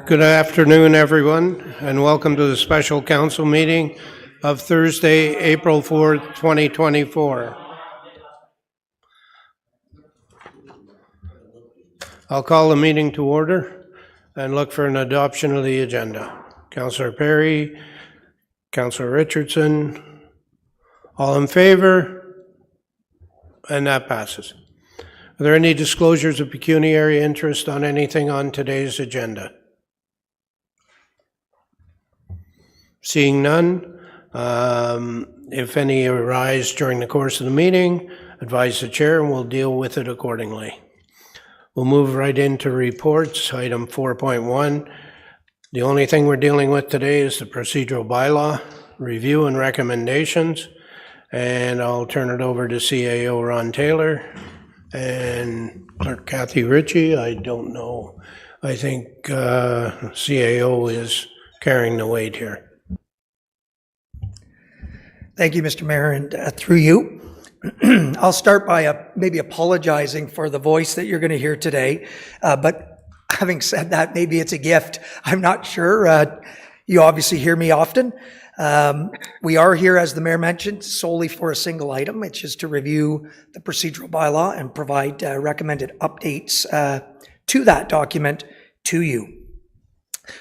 Good afternoon, everyone, and welcome to the special council meeting of Thursday, April 4th, 2024. I'll call the meeting to order and look for an adoption of the agenda. Councillor Perry, Councillor Richardson, all in favor? And that passes. Are there any disclosures of pecuniary interest on anything on today's agenda? Seeing none, if any arise during the course of the meeting, advise the chair and we'll deal with it accordingly. We'll move right into reports, item 4.1. The only thing we're dealing with today is the procedural bylaw review and recommendations, and I'll turn it over to CAO Ron Taylor and Clerk Kathy Ritchie. I don't know. I think CAO is carrying the weight here. Thank you, Mr. Mayor, and through you, I'll start by maybe apologizing for the voice that you're going to hear today, but having said that, maybe it's a gift. I'm not sure. You obviously hear me often. We are here, as the Mayor mentioned, solely for a single item, which is to review the procedural bylaw and provide recommended updates to that document to you.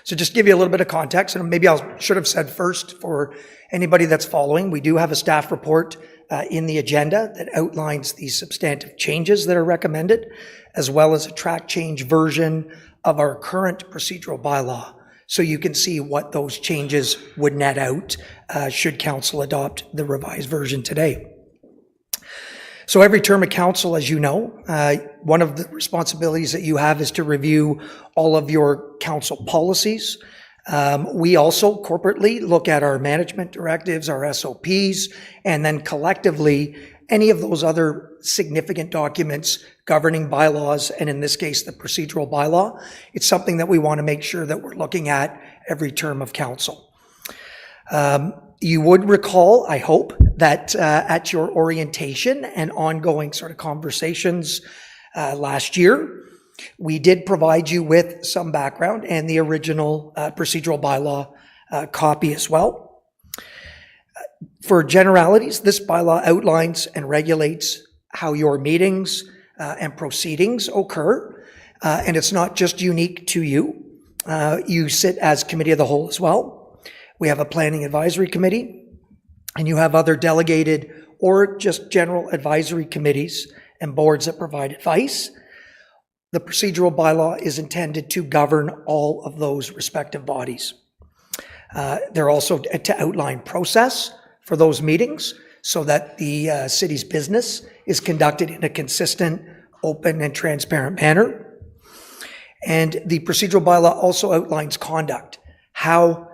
So just give you a little bit of context, and maybe I should have said first for anybody that's following, we do have a staff report in the agenda that outlines the substantive changes that are recommended, as well as a track change version of our current procedural bylaw. So you can see what those changes would net out should council adopt the revised version today. So every term of council, as you know, one of the responsibilities that you have is to review all of your council policies. We also corporately look at our management directives, our SOPs, and then collectively any of those other significant documents governing bylaws, and in this case, the procedural bylaw. It's something that we want to make sure that we're looking at every term of council. You would recall, I hope, that at your orientation and ongoing sort of conversations last year, we did provide you with some background and the original procedural bylaw copy as well. For generalities, this bylaw outlines and regulates how your meetings and proceedings occur, and it's not just unique to you. You sit as committee of the whole as well. We have a planning advisory committee, and you have other delegated or just general advisory committees and boards that provide advice. The procedural bylaw is intended to govern all of those respective bodies. They're also to outline process for those meetings so that the city's business is conducted in a consistent, open, and transparent manner. And the procedural bylaw also outlines conduct, how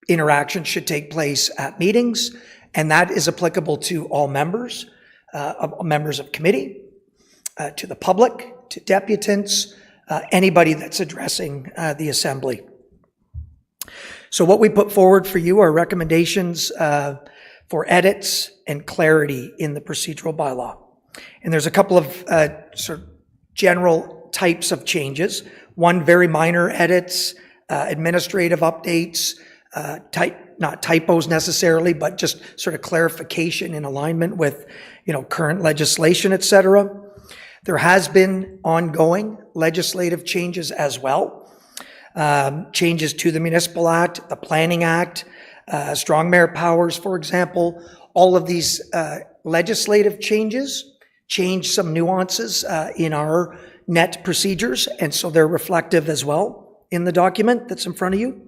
interaction should take place at meetings, and that is applicable to all members of committee, to the public, to deputants, anybody that's addressing the assembly. So what we put forward for you are recommendations for edits and clarity in the procedural bylaw. And there's a couple of sort of general types of changes. One, very minor edits, administrative updates, not typos necessarily, but just sort of clarification in alignment with, current legislation, etc. There has been ongoing legislative changes as well. Changes to the Municipal Act, the Planning Act, strong mayor powers, for example. All of these legislative changes change some nuances in our net procedures, and so they're reflective as well in the document that's in front of you.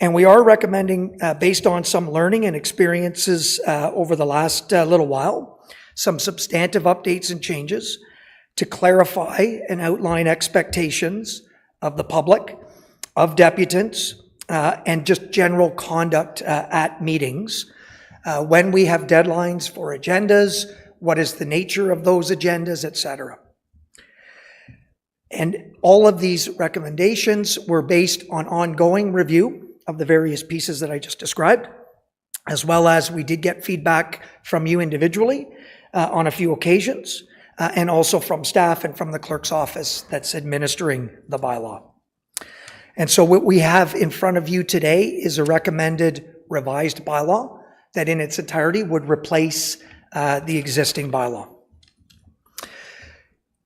And we are recommending, based on some learning and experiences over the last little while, some substantive updates and changes to clarify and outline expectations of the public, of deputants, and just general conduct at meetings. When we have deadlines for agendas, what is the nature of those agendas, etc. And all of these recommendations were based on ongoing review of the various pieces that I just described, as well as we did get feedback from you individually on a few occasions, and also from staff and from the clerk's office that's administering the bylaw. And so what we have in front of you today is a recommended revised bylaw that in its entirety would replace the existing bylaw.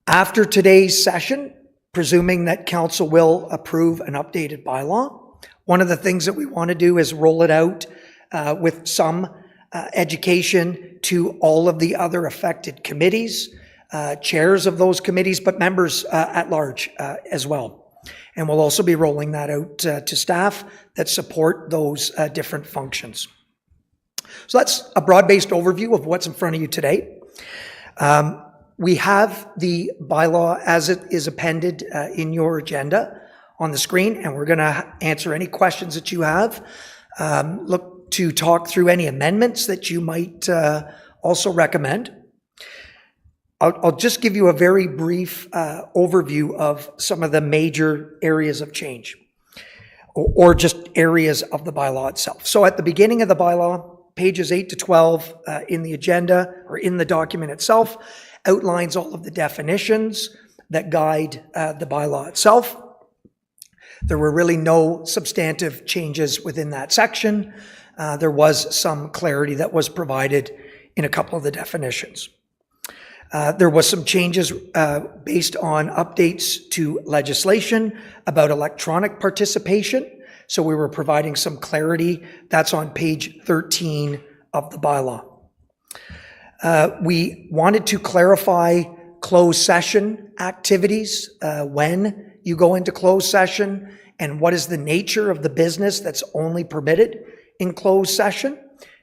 After today's session, presuming that council will approve an updated bylaw, one of the things that we want to do is roll it out with some education to all of the other affected committees, chairs of those committees, but members at large as well. And we'll also be rolling that out to staff that support those different functions. So that's a broad-based overview of what's in front of you today. We have the bylaw as it is appended in your agenda on the screen, and we're going to answer any questions that you have. Look to talk through any amendments that you might also recommend. I'll just give you a very brief overview of some of the major areas of change, or just areas of the bylaw itself. So at the beginning of the bylaw, pages 8 to 12 in the agenda, or in the document itself, outlines all of the definitions that guide the bylaw itself. There were really no substantive changes within that section. There was some clarity that was provided in a couple of the definitions. There was some changes based on updates to legislation about electronic participation. So we were providing some clarity. That's on page 13 of the bylaw. We wanted to clarify closed session activities, when you go into closed session, and what is the nature of the business that's only permitted in closed session.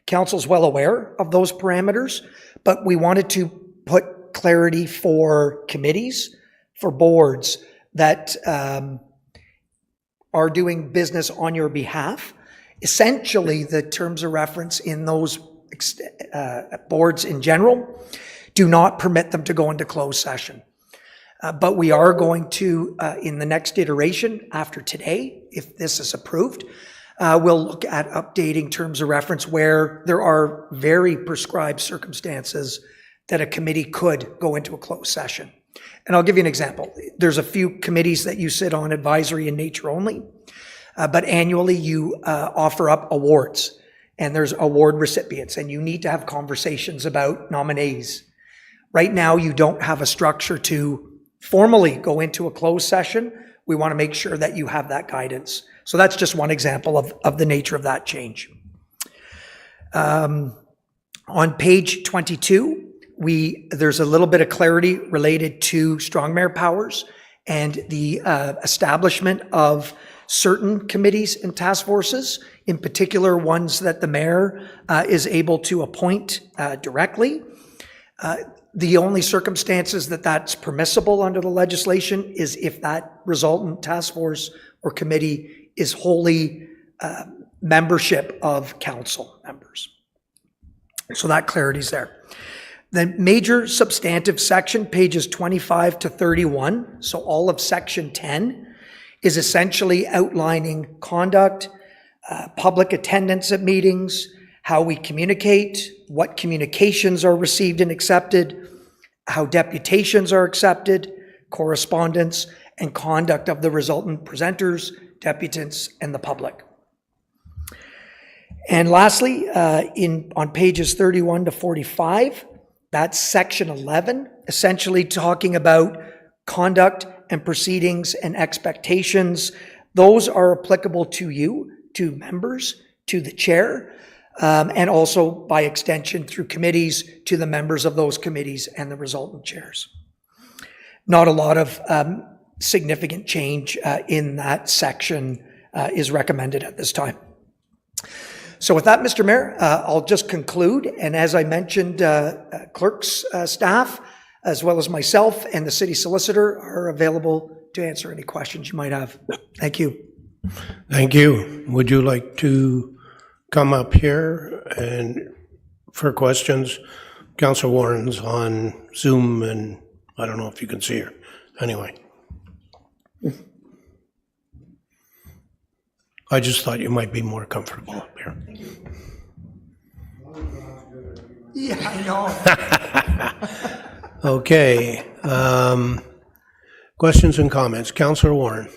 Council's well aware of those parameters, but we wanted to put clarity for committees, for boards that are doing business on your behalf. Essentially, the terms of reference in those boards in general do not permit them to go into closed session. But we are going to, in the next iteration after today, if this is approved, we'll look at updating terms of reference where there are very prescribed circumstances that a committee could go into a closed session. And I'll give you an example. There's a few committees that you sit on, advisory in nature only, but annually you offer up awards, and there's award recipients, and you need to have conversations about nominees. Right now, you don't have a structure to formally go into a closed session. We want to make sure that you have that guidance. So that's just one example of the nature of that change. On page 22, there's a little bit of clarity related to strong mayor powers and the establishment of certain committees and task forces, in particular ones that the mayor is able to appoint directly. The only circumstances that that's permissible under the legislation is if that resultant task force or committee is wholly membership of council members. So that clarity's there. The major substantive section, pages 25 to 31, so all of section 10, is essentially outlining conduct, public attendance at meetings, how we communicate, what communications are received and accepted, how deputations are accepted, correspondence, and conduct of the resultant presenters, deputants, and the public. And lastly, on pages 31 to 45, that's section 11, essentially talking about conduct and proceedings and expectations. Those are applicable to you, to members, to the chair, and also by extension through committees to the members of those committees and the resultant chairs. Not a lot of significant change in that section is recommended at this time. So with that, Mr. Mayor, I'll just conclude. And as I mentioned, clerk's staff, as well as myself and the city solicitor, are available to answer any questions you might have. Thank you. Thank you. Would you like to come up here and for questions? Councillor Warren's on Zoom, and I don't know if you can see her. Anyway. I just thought you might be more comfortable up here. Yeah, I know. Okay. Questions and comments? Councillor Warren.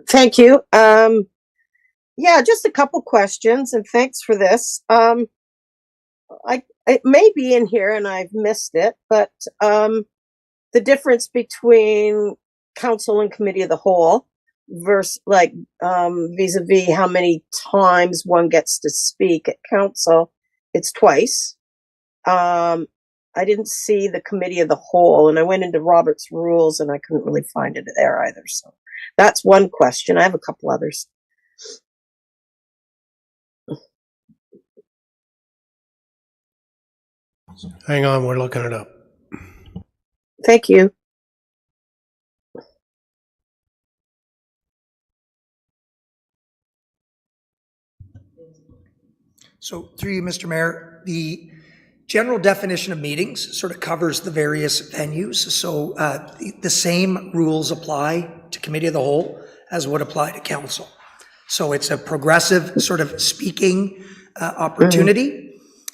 Thank you. Yeah, just a couple questions, and thanks for this. It may be in here and I've missed it, but the difference between council and committee of the whole versus vis-a-vis how many times one gets to speak at council, it's twice. I didn't see the committee of the whole, and I went into Robert's rules and I couldn't really find it there either. So that's one question. I have a couple others. Hang on, we're looking it up. Thank you. So through you, Mr. Mayor, the general definition of meetings sort of covers the various venues. So the same rules apply to committee of the whole as would apply to council. So it's a progressive sort of speaking opportunity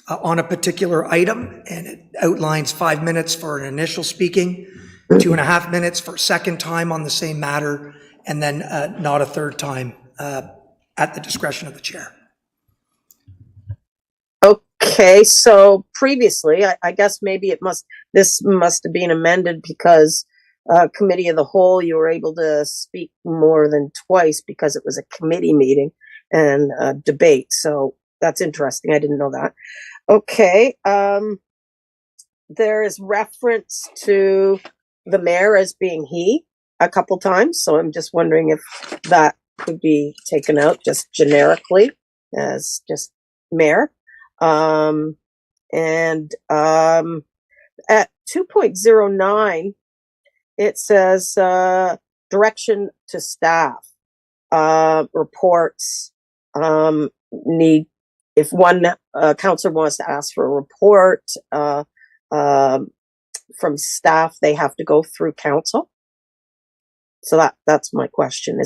on a particular item, and it outlines 5 minutes for an initial speaking, 2.5 minutes for a second time on the same matter, and then not a third time at the discretion of the chair. Okay, so previously, I guess maybe this must have been amended because committee of the whole, you were able to speak more than twice because it was a committee meeting and debate. So that's interesting. I didn't know that. Okay, there is reference to the mayor as being he a couple times. So I'm just wondering if that could be taken out just generically as just mayor. At 2.09, it says direction to staff, reports, need, if one councillor wants to ask for a report from staff, they have to go through council. So that's my question.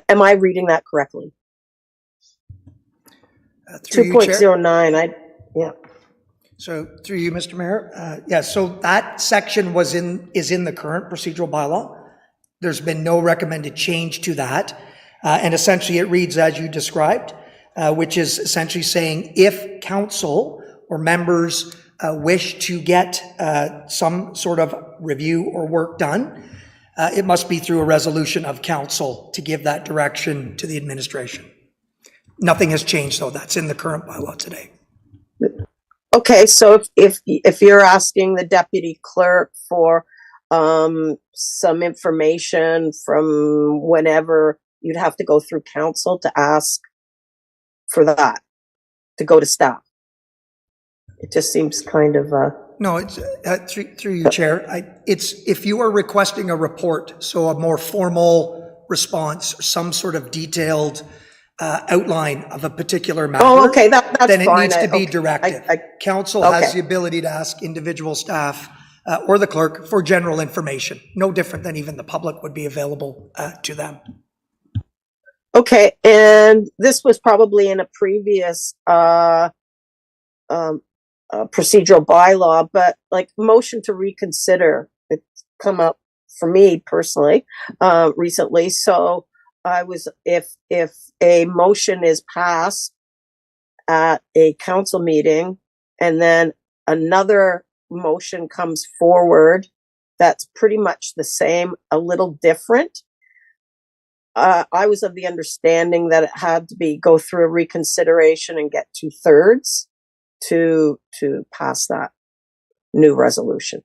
Am I reading that correctly? 2.09, yeah. So through you, Mr. Mayor, yeah, so that section is in the current procedural bylaw. There's been no recommended change to that. And essentially it reads as you described, which is essentially saying if council or members wish to get some sort of review or work done, it must be through a resolution of council to give that direction to the administration. Nothing has changed, though. That's in the current bylaw today. Okay, so if you're asking the deputy clerk for some information from whenever, you'd have to go through council to ask for that, to go to staff. It just seems kind of No, it's through you, Chair. It's if you are requesting a report, so a more formal response, some sort of detailed outline of a particular matter. Oh, okay, that's then it fine. needs to be directed. Council has the ability to ask individual staff or the clerk for general information, no different than even the public would be available to them. Okay, and this was probably in a previous procedural bylaw, but like motion to reconsider, it's come up for me personally recently. So if a motion is passed at a council meeting and then another motion comes forward that's pretty much the same, a little different, I was of the understanding that it had to go through a reconsideration and get 2/3 to pass that new resolution.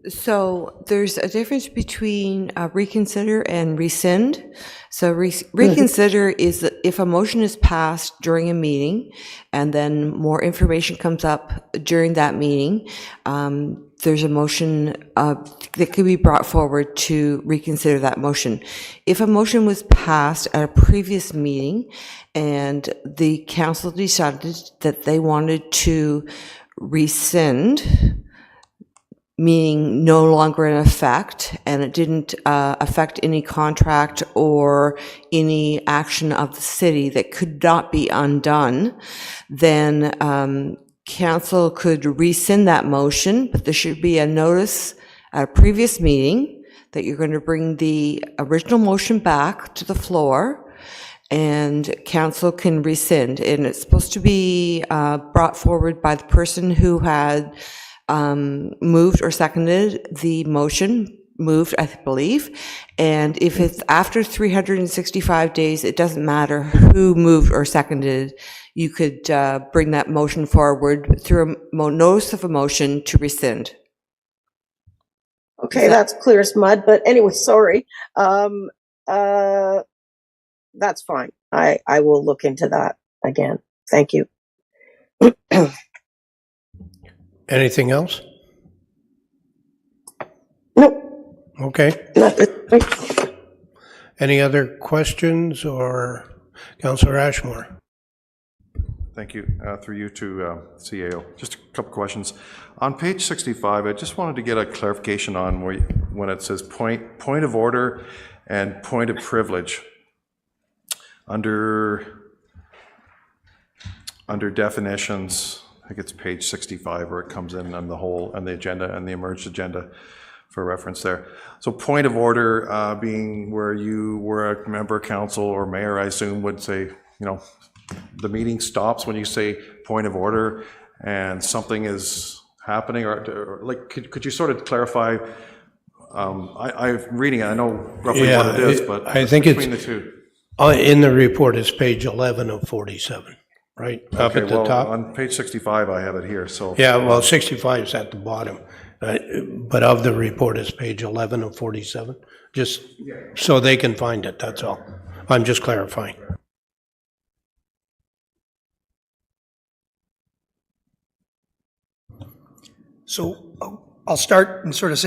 So there's a difference between reconsider and rescind. So reconsider is that if a motion is passed during a meeting and then more information comes up during that meeting, there's a motion that could be brought forward to reconsider that motion. If a motion was passed at a previous meeting and the council decided that they wanted to rescind meaning no longer in effect, and it didn't affect any contract or any action of the city that could not be undone, then council could rescind that motion, but there should be a notice at a previous meeting that you're going to bring the original motion back to the floor, and council can rescind. And it's supposed to be brought forward by the person who had moved or seconded the motion, moved, I believe. And if it's after 365 days, it doesn't matter who moved or seconded. You could bring that motion forward through a notice of a motion to rescind. Okay, that's clear as mud, but anyway, sorry. That's fine. I will look into that again. Thank you. Anything else? Nope, Okay. not this point. Any other questions, or Councillor Ashmore? Thank you. Through you to CAO. Just a couple questions. On page 65, I just wanted to get a clarification on when it says point of order and point of privilege. Under definitions, I think it's page 65 where it comes in on the whole, and the agenda and the emerged agenda for reference there. So point of order being where you were a member of council or mayor, I assume, would say, the meeting stops when you say point of order and something is happening, or like, could you sort of clarify? I'm reading it, I know roughly what it is, but I think between it's the two. in the report. It's page 11 of 47, right? Up Okay, at the well, top. on page 65, I have it here, so. Yeah, well, 65 is at the bottom, but of the report, it's page 11 of 47, just so they can find it, that's all. I'm just clarifying. So I'll start and sort of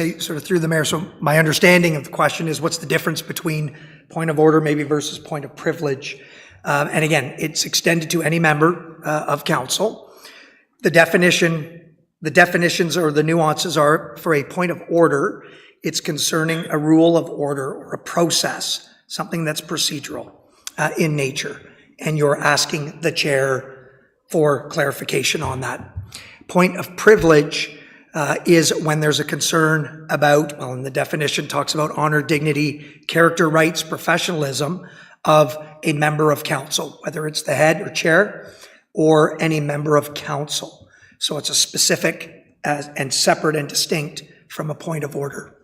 through the mayor. So my understanding of the question is, what's the difference between point of order maybe versus point of privilege? And again, it's extended to any member of council. The definitions or the nuances are, for a point of order, it's concerning a rule of order or a process, something that's procedural in nature. And you're asking the chair for clarification on that. Point of privilege is when there's a concern about, well, and the definition talks about honor, dignity, character, rights, professionalism of a member of council, whether it's the head or chair or any member of council. So it's a specific and separate and distinct from a point of order.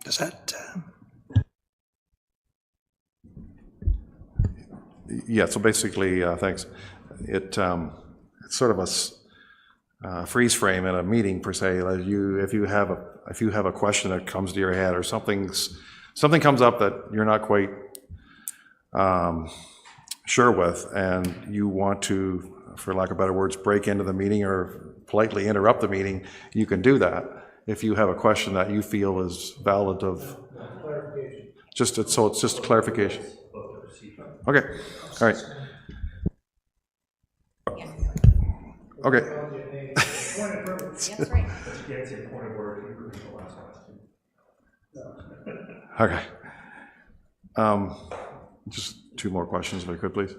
Does that... Yeah, so basically, thanks. It's sort of a freeze frame in a meeting per se. Like if you have a question that comes to your head, or something comes up that you're not quite sure with, and you want to, for lack of better words, break into the meeting or politely interrupt the meeting, you can do that. If you have a question that you feel is valid of, so it's just clarification. Okay, all right. Okay. Okay. Just two more questions, if I could, please.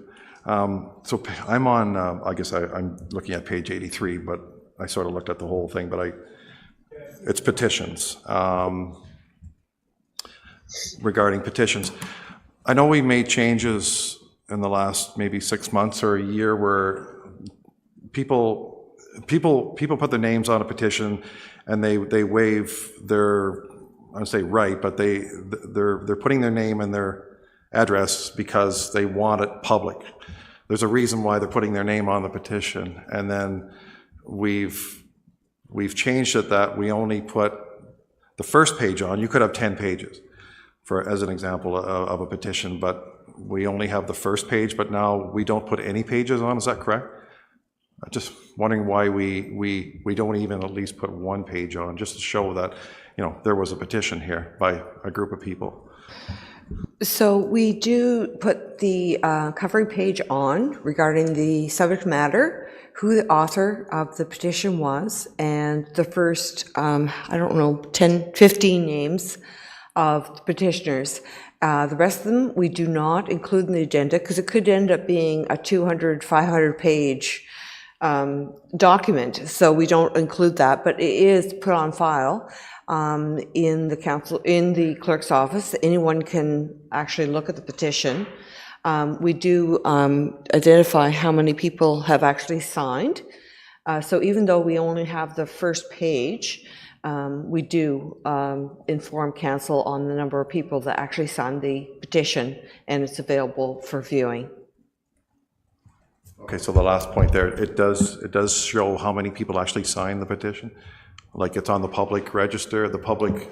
So I'm on, I guess I'm looking at page 83, but I sort of looked at the whole thing, but it's petitions. Regarding petitions. I know we made changes in the last maybe 6 months or a year where people put their names on a petition and they waive their, I don't say right, but they're putting their name and their address because they want it public. There's a reason why they're putting their name on the petition, and then we've changed it that we only put the first page on. You could have 10 pages as an example of a petition, but we only have the first page, but now we don't put any pages on. Is that correct? I'm just wondering why we don't even at least put one page on, just to show that, there was a petition here by a group of people. So we do put the covering page on regarding the subject matter, who the author of the petition was, and the first, 10, 15 names of petitioners. The rest of them, we do not include in the agenda because it could end up being a 200, 500-page document, so we don't include that, but it is put on file in the council, in the clerk's office. Anyone can actually look at the petition. We do identify how many people have actually signed. So even though we only have the first page, we do inform council on the number of people that actually signed the petition, and it's available for viewing. Okay, so the last point there, it does show how many people actually signed the petition? Like it's on the public register, the public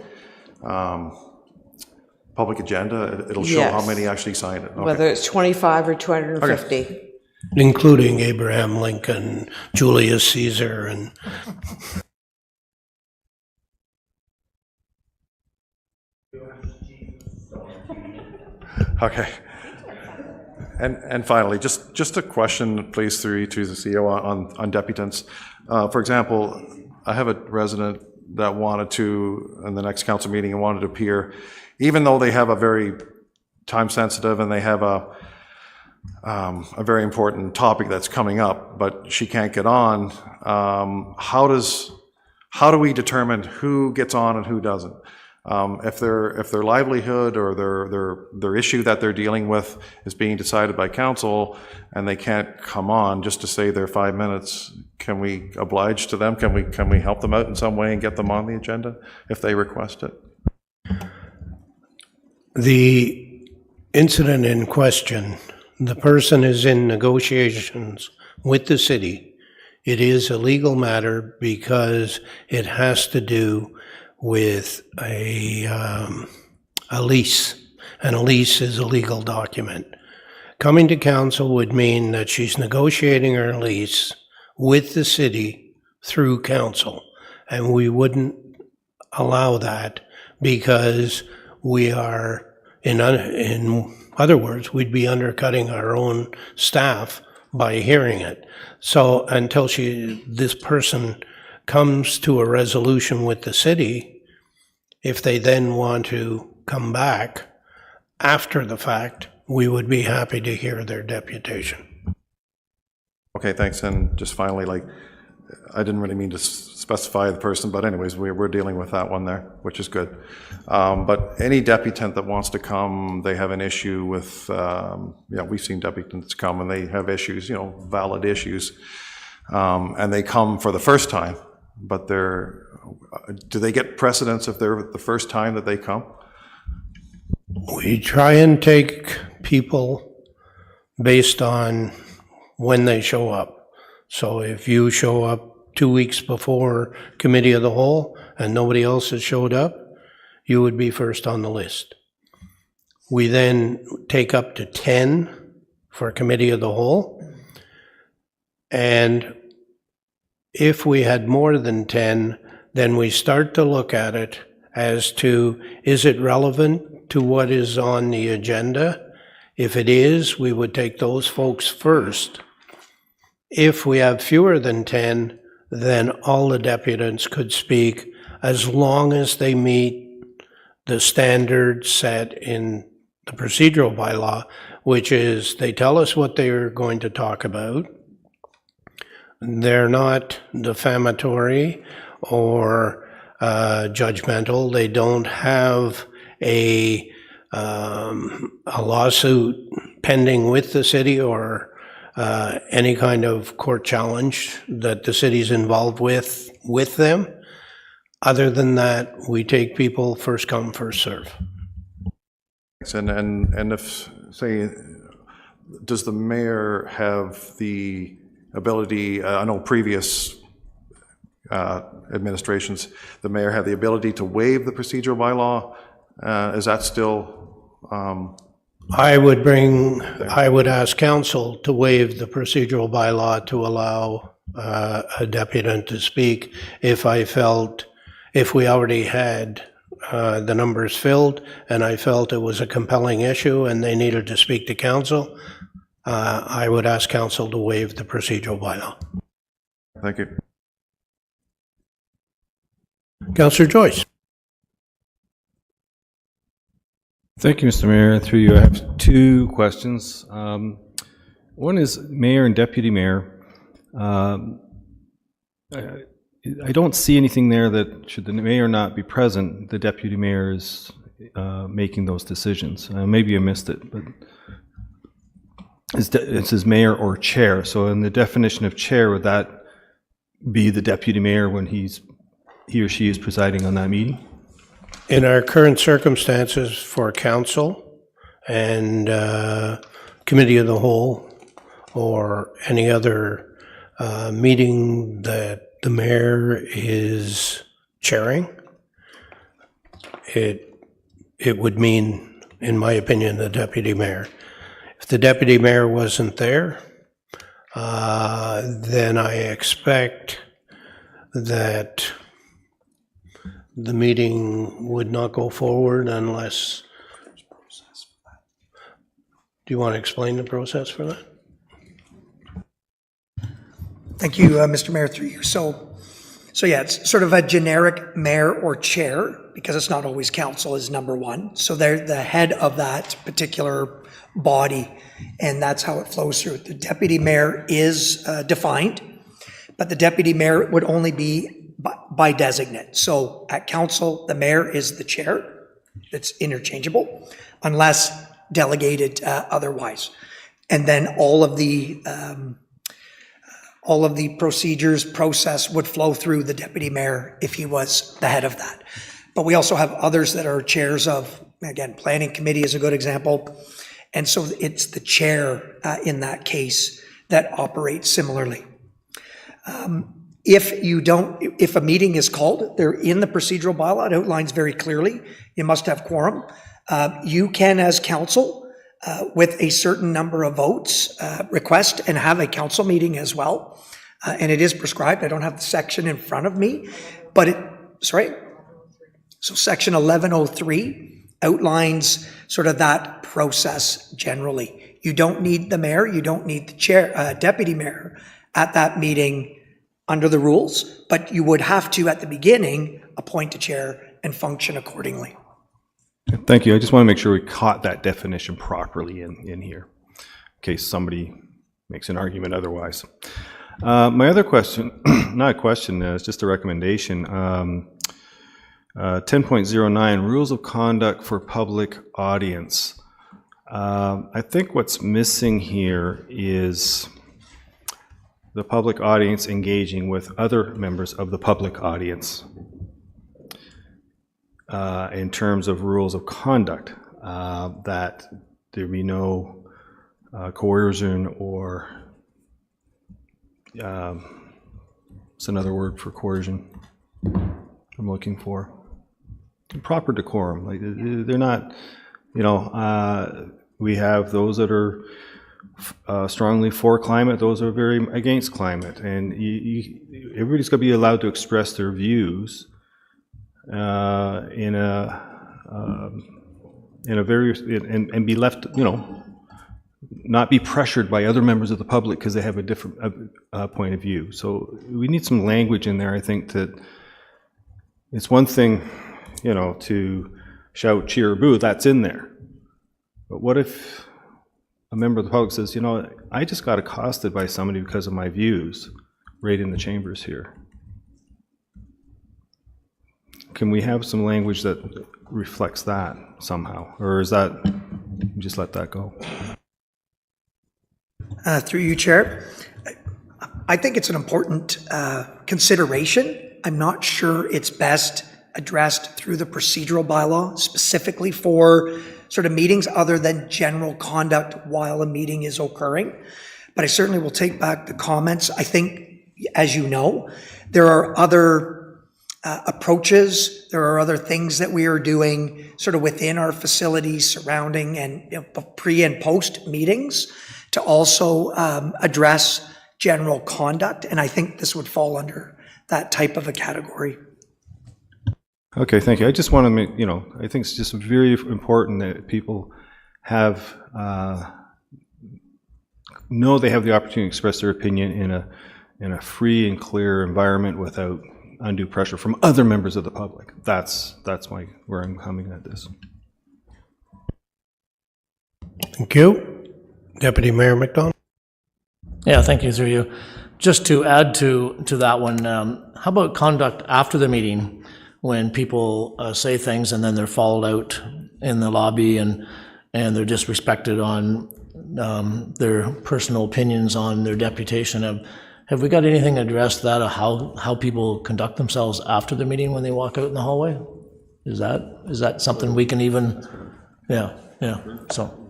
agenda, it'll show how Yes. many actually signed it? Okay. Whether it's 25 or 250. Including Abraham Lincoln, Julius Caesar, and Okay. And finally, just a question, please, through you to the CEO on deputants. For example, I have a resident that wanted to, in the next council meeting, and wanted to appear, even though they have a very time-sensitive and they have a very important topic that's coming up, but she can't get on. How do we determine who gets on and who doesn't? If their livelihood or their issue that they're dealing with is being decided by council and they can't come on just to say their 5 minutes, can we oblige to them? Can we help them out in some way and get them on the agenda if they request it? the incident in question, the person is in negotiations with the city. It is a legal matter because it has to do with a lease, and a lease is a legal document. Coming to council would mean that she's negotiating her lease with the city through council, and we wouldn't allow that because we are, in other words, we'd be undercutting our own staff by hearing it. So until this person comes to a resolution with the city, if they then want to come back after the fact, we would be happy to hear their deputation. Okay, thanks. And just finally, I didn't really mean to specify the person, but anyways, we're dealing with that one there, which is good. But any deputant that wants to come, they have an issue with, we've seen deputants come and they have issues, valid issues, and they come for the first time, but do they get precedence if they're the first time that they come? We try and take people based on when they show up. So if you show up 2 weeks before committee of the whole and nobody else has showed up, you would be first on the list. We then take up to 10 for committee of the whole. And if we had more than 10, then we start to look at it as to, is it relevant to what is on the agenda? If it is, we would take those folks first. If we have fewer than 10, then all the deputants could speak as long as they meet the standards set in the procedural bylaw, which is they tell us what they're going to talk about. They're not defamatory or judgmental. They don't have a lawsuit pending with the city or any kind of court challenge that the city's involved with them. Other than that, we take people first come, first serve. And if, say, does the mayor have the ability, I know previous administrations, the mayor had the ability to waive the procedural bylaw. Is that still? I would ask council to waive the procedural bylaw to allow a deputant to speak if we already had the numbers filled and I felt it was a compelling issue and they needed to speak to council, I would ask council to waive the procedural bylaw. Thank you. Councillor Joyce. Thank you, Mr. Mayor. Through you, I have two questions. One is mayor and deputy mayor. I don't see anything there that should the mayor not be present, the deputy mayor is making those decisions. Maybe I missed it, but it says mayor or chair. So in the definition of chair, would that be the deputy mayor when he or she is presiding on that meeting? In our current circumstances for council and committee of the whole or any other meeting that the mayor is chairing, it would mean, in my opinion, the deputy mayor. If the deputy mayor wasn't there, then I expect that the meeting would not go forward unless... Do you want to explain the process for that? Thank you, Mr. Mayor, through you. So yeah, it's sort of a generic mayor or chair, because it's not always council is number one. So they're the head of that particular body, and that's how it flows through. The deputy mayor is defined, but the deputy mayor would only be by designate. So at council, the mayor is the chair. It's interchangeable unless delegated otherwise. And then all of the process would flow through the deputy mayor if he was the head of that. But we also have others that are chairs of, again, planning committee is a good example. And so it's the chair in that case that operates similarly. If a meeting is called, they're in the procedural bylaw, it outlines very clearly, you must have quorum. You can, as council, with a certain number of votes, request and have a council meeting as well. And it is prescribed. I don't have the section in front of me, but so section 1103 outlines sort of that process generally. You don't need the mayor, you don't need the chair, deputy mayor at that meeting under the rules, but you would have to, at the beginning, appoint a chair and function accordingly. Thank you. I just want to make sure we caught that definition properly in here, in case somebody makes an argument otherwise. My other question, not a question, it's just a recommendation. 10.09, rules of conduct for public audience. I think what's missing here is the public audience engaging with other members of the public audience in terms of rules of conduct, that there be no coercion or what's another word for coercion I'm looking for? Proper decorum. Like they're not, we have those that are strongly for climate, those are very against climate, and everybody's going to be allowed to express their views in a very and be left, not be pressured by other members of the public because they have a different point of view. So we need some language in there. I think that it's one thing, to shout, cheer, or boo. That's in there. But what if a member of the public says, I just got accosted by somebody because of my views right in the chambers here? Can we have some language that reflects that somehow? Or is that, just let that go? Through you, Chair, I think it's an important consideration. I'm not sure it's best addressed through the procedural bylaw specifically for sort of meetings other than general conduct while a meeting is occurring. But I certainly will take back the comments. I think, as you know, there are other approaches, there are other things that we are doing sort of within our facilities surrounding and pre and post meetings to also address general conduct. And I think this would fall under that type of a category. Okay, thank you. I just want to make, I think it's just very important that people know they have the opportunity to express their opinion in a free and clear environment without undue pressure from other members of the public. That's where I'm coming at this. Thank you. Deputy Mayor McDonald. Yeah, thank you, through you. Just to add to that one, how about conduct after the meeting when people say things and then they're followed out in the lobby and they're disrespected on their personal opinions on their deputation? Have we got anything addressed that, or how people conduct themselves after the meeting when they walk out in the hallway? Is that something we can even, yeah, so.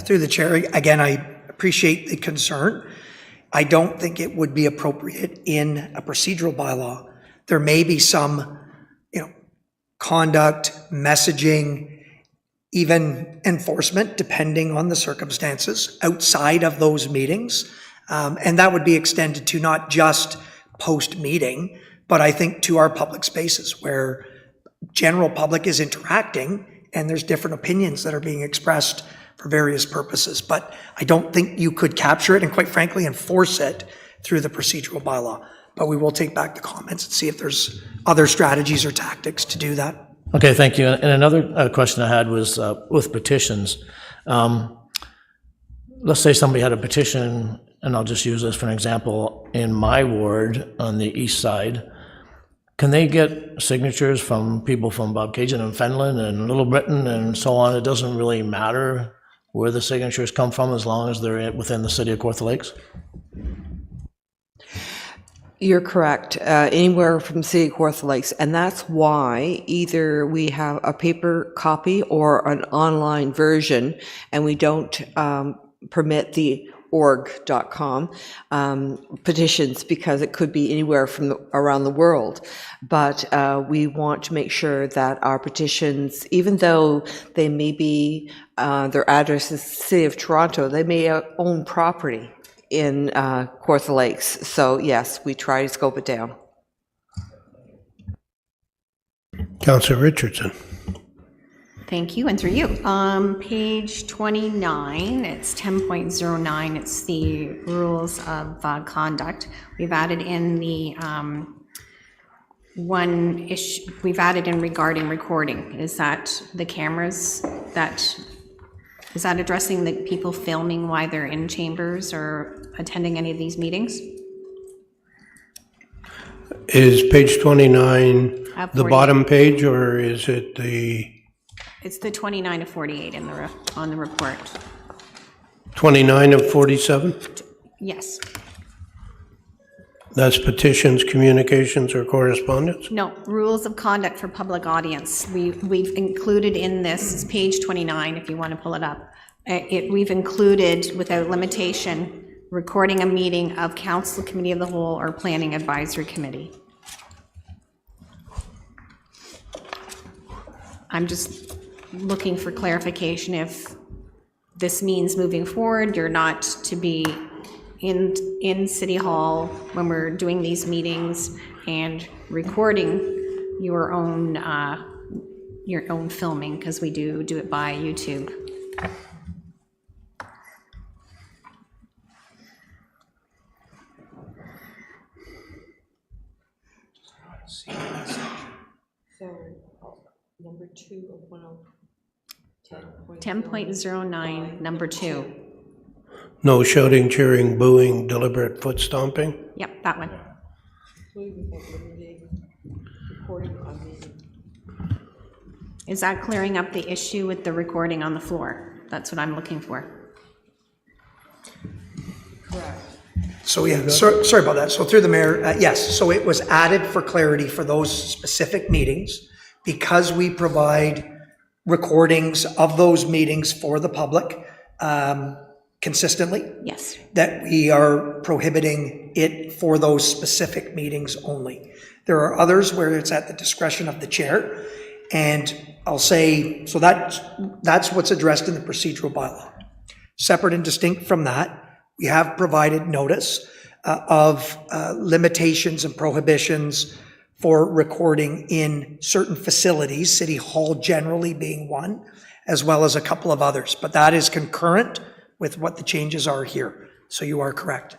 Through the chair, again, I appreciate the concern. I don't think it would be appropriate in a procedural bylaw. There may be some, conduct, messaging, even enforcement, depending on the circumstances outside of those meetings. And that would be extended to not just post-meeting, but I think to our public spaces where general public is interacting and there's different opinions that are being expressed for various purposes. But I don't think you could capture it and, quite frankly, enforce it through the procedural bylaw. But we will take back the comments and see if there's other strategies or tactics to do that. Okay, thank you. And another question I had was with petitions. Let's say somebody had a petition, and I'll just use this for an example, in my ward on the east side. Can they get signatures from people from Bobcaygeon and Fenelon and Little Britain and so on? It doesn't really matter where the signatures come from as long as they're within the city of Kawartha Lakes? You're correct, anywhere from City of Kawartha Lakes, and that's why either we have a paper copy or an online version, and we don't permit the org.com petitions because it could be anywhere from around the world. But we want to make sure that our petitions, even though they may be, their address is City of Toronto, they may own property in Kawartha Lakes. So yes, we try to scope it down. Councillor Richardson. Thank you, and through you. Page 29, it's 10.09, it's the rules of conduct. We've added in the one issue, we've added in regarding recording. Is that the cameras is that addressing the people filming while they're in chambers or attending any of these meetings? Is page 29 the 40. bottom page, or is it the It's the 29 to 48 in the on the report. 29 of 47? Yes. That's petitions, communications, or correspondence? No, rules of conduct for public audience. We've included in this, is page 29, if you want to pull it up. We've included, without limitation, recording a meeting of council, committee of the whole, or planning advisory committee. I'm just looking for clarification if this means moving forward, you're not to be in City Hall when we're doing these meetings and recording your own filming, because we do it by YouTube. Number 2 of 10.09, number 2. No shouting, cheering, booing, deliberate foot stomping? Yep, that one. Is that clearing up the issue with the recording on the floor? That's what I'm looking for. So yeah, sorry about that. So through the mayor, yes, so it was added for clarity for those specific meetings because we provide recordings of those meetings for the public consistently. Yes. That we are prohibiting it for those specific meetings only. There are others where it's at the discretion of the chair. And I'll say, so that's what's addressed in the procedural bylaw. Separate and distinct from that, we have provided notice of limitations and prohibitions for recording in certain facilities, City Hall generally being one, as well as a couple of others. But that is concurrent with what the changes are here. So you are correct.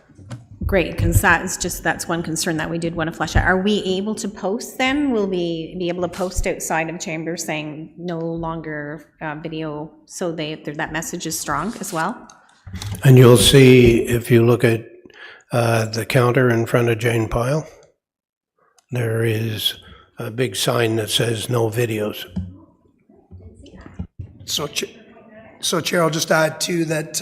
Great, because that's one concern that we did want to flesh out. Are we able to post then? Will we be able to post outside of chambers saying no longer video, so that message is strong as well? And you'll see, if you look at the counter in front of Jane Pyle, there is a big sign that says no videos. So, Chair, I'll just add too that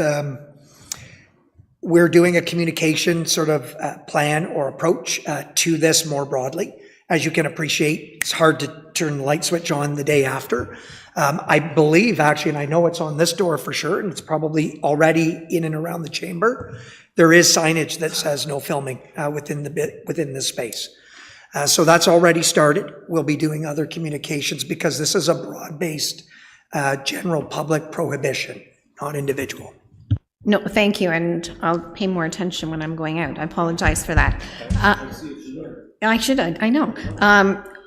we're doing a communication sort of plan or approach to this more broadly. As you can appreciate, it's hard to turn the light switch on the day after. I believe actually, and I know it's on this door for sure, and it's probably already in and around the chamber, there is signage that says no filming within this space. So that's already started. We'll be doing other communications because this is a broad-based general public prohibition, not individual. No, thank you, and I'll pay more attention when I'm going out. I apologize for that. I should, I know.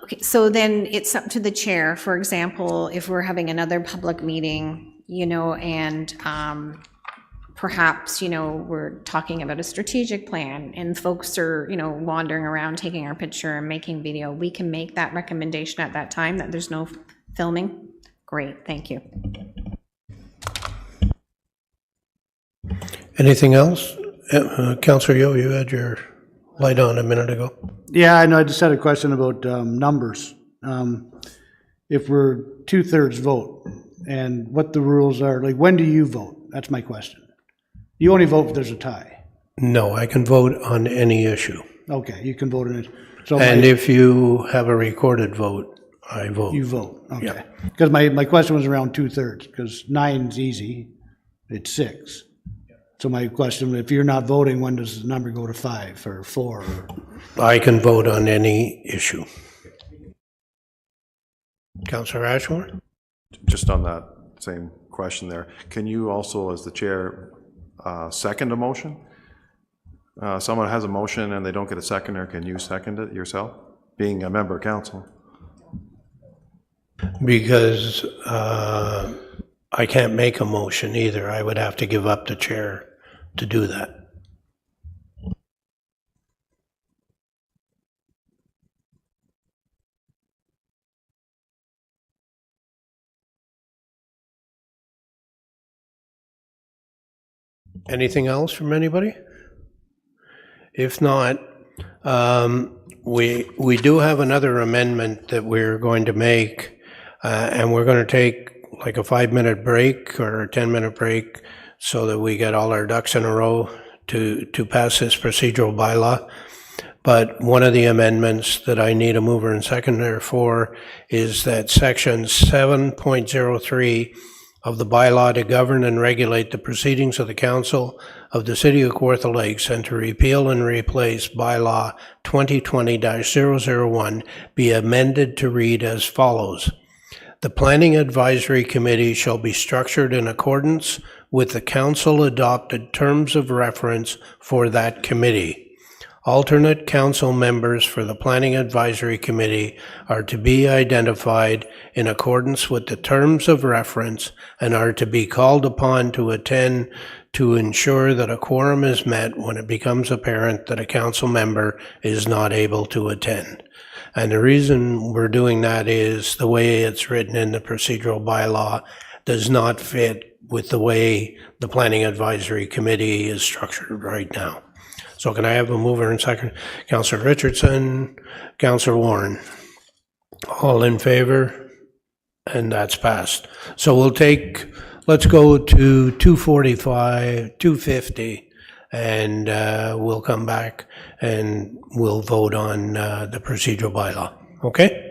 Okay, so then it's up to the chair. For example, if we're having another public meeting, and perhaps, we're talking about a strategic plan and folks are, wandering around taking our picture and making video, we can make that recommendation at that time that there's no filming? Great, thank you. Anything else? Councillor Yeo, you had your light on a minute ago. Yeah, I know. I just had a question about numbers. If we're 2/3 vote, and what the rules are, like when do you vote? That's my question. You only vote if there's a tie. No, I can vote on any issue. Okay, you can vote on it. So And if you have a recorded vote, I vote. you vote, okay. Yeah. Because my question was around 2/3, because 9's easy, it's 6. So my question, if you're not voting, when does the number go to 5 or 4? I can vote on any issue. Councillor Ashmore? Just on that same question there, can you also, as the chair, second a motion? Someone has a motion and they don't get a seconder, can you second it yourself, being a member of council? Because I can't make a motion either. I would have to give up the chair to do that. Anything else from anybody? If not, we do have another amendment that we're going to make, and we're going to take like a 5-minute break or a 10-minute break so that we get all our ducks in a row to pass this procedural bylaw. But one of the amendments that I need a mover and seconder for is that section 7.03 of the bylaw to govern and regulate the proceedings of the council of the city of Kawartha Lakes and to repeal and replace bylaw 2020-001 be amended to read as follows. The Planning Advisory Committee shall be structured in accordance with the council adopted terms of reference for that committee. Alternate council members for the Planning Advisory Committee are to be identified in accordance with the terms of reference and are to be called upon to attend to ensure that a quorum is met when it becomes apparent that a council member is not able to attend. And the reason we're doing that is the way it's written in the procedural bylaw does not fit with the way the Planning Advisory Committee is structured right now. So can I have a mover and second? Councillor Richardson, Councillor Warren. All in favor? And that's passed. So let's go to 2:45, 2:50, and we'll come back and we'll vote on the procedural bylaw. Okay?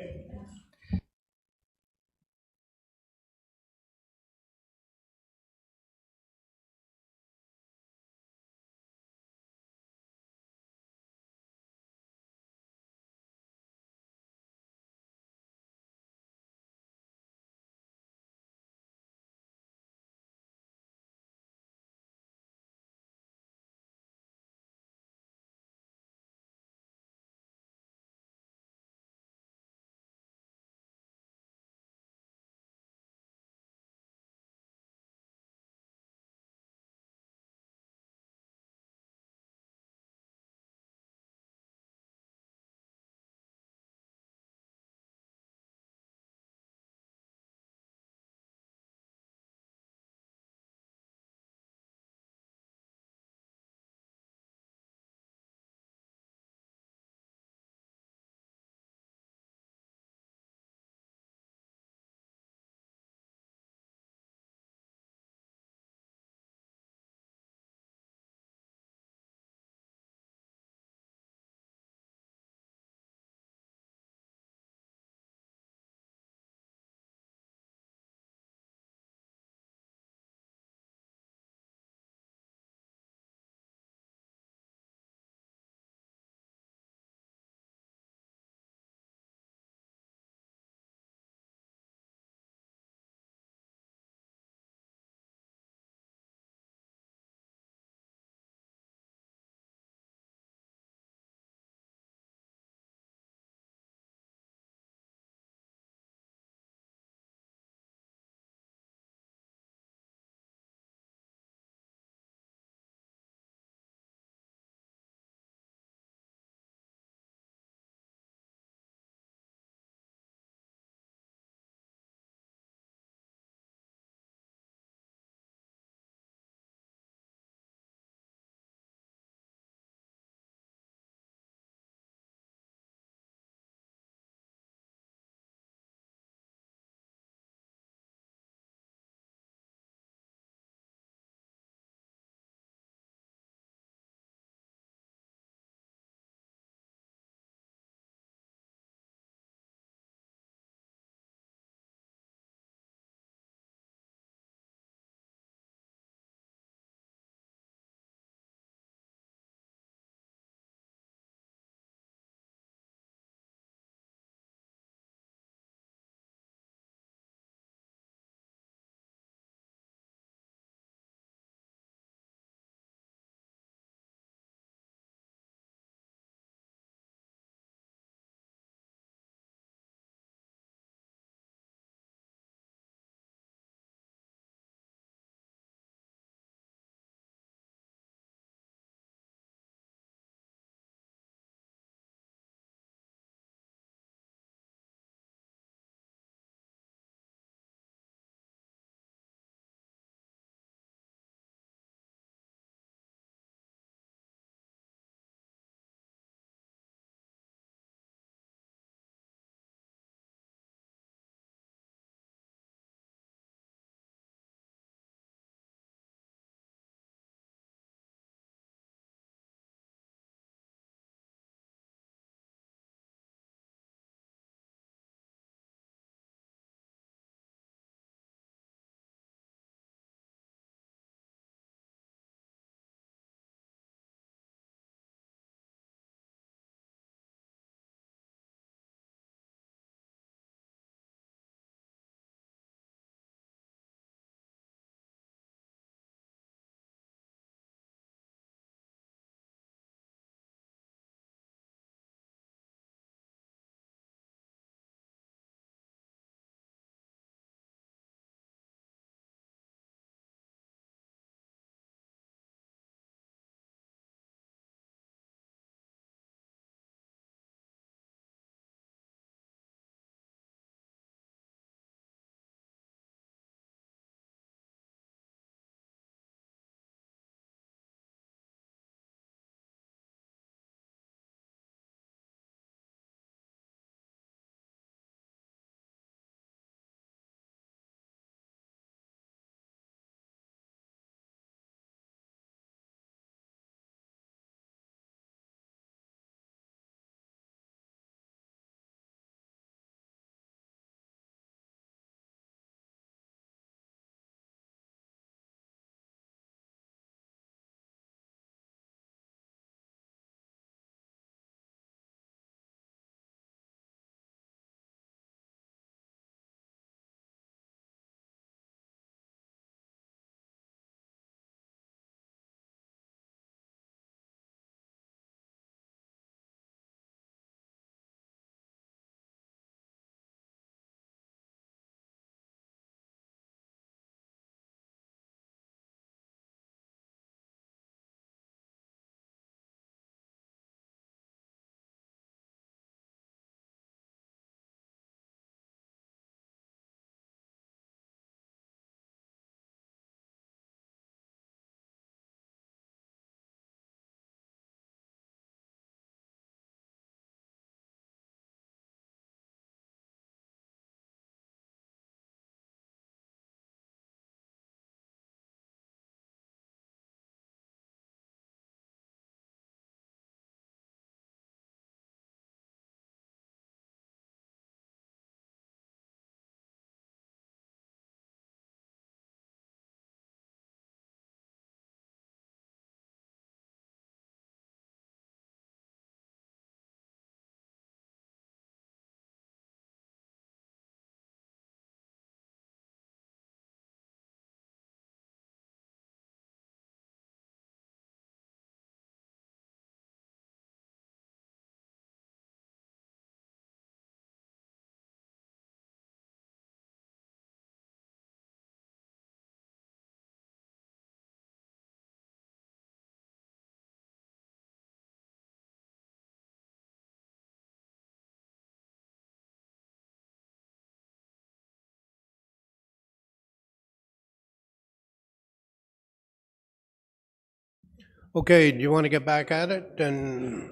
Okay, do you want to get back at it? And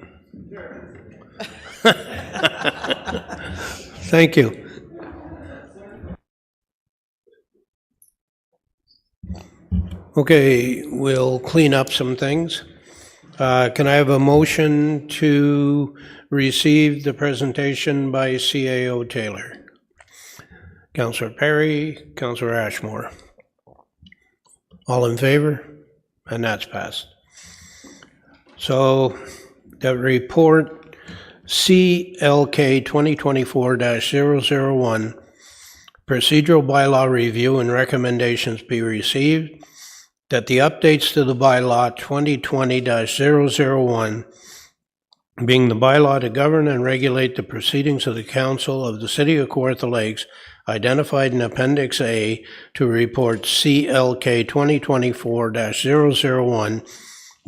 thank you. Okay, we'll clean up some things. Can I have a motion to receive the presentation by CAO Taylor? Councillor Perry, Councillor Ashmore. All in favor? And that's passed. So the report CLK 2024-001, procedural bylaw review and recommendations be received, that the updates to the bylaw 2020-001, being the bylaw to govern and regulate the proceedings of the Council of the City of Kawartha Lakes, identified in Appendix A to report CLK 2024-001,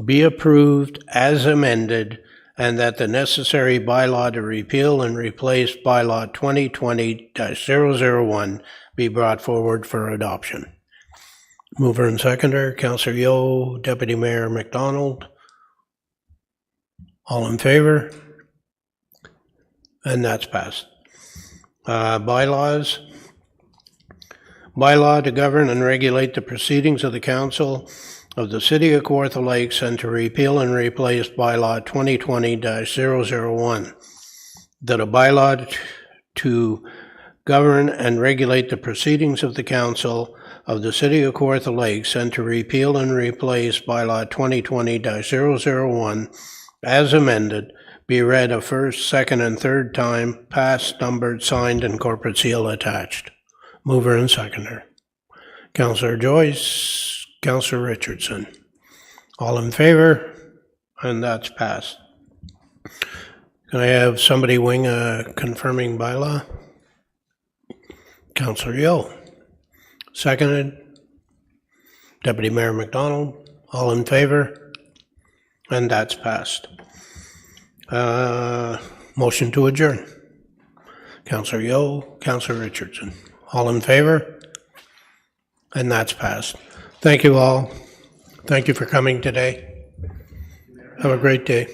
be approved as amended, and that the necessary bylaw to repeal and replace bylaw 2020-001 be brought forward for adoption. Mover and seconder, Councillor Yeo, Deputy Mayor McDonald. All in favor? And that's passed. Bylaws. Bylaw to govern and regulate the proceedings of the Council of the City of Kawartha Lakes and to repeal and replace bylaw 2020-001. That a bylaw to govern and regulate the proceedings of the Council of the City of Kawartha Lakes and to repeal and replace bylaw 2020-001 as amended be read a first, second, and third time, passed, numbered, signed, and corporate seal attached. Mover and seconder. Councillor Joyce, Councillor Richardson. All in favor? And that's passed. Can I have somebody wing a confirming bylaw? Councillor Yeo. Seconded. Deputy Mayor McDonald. All in favor? And that's passed. Motion to adjourn. Councillor Yeo, Councillor Richardson. All in favor? And that's passed. Thank you all. Thank you for coming today. Have a great day.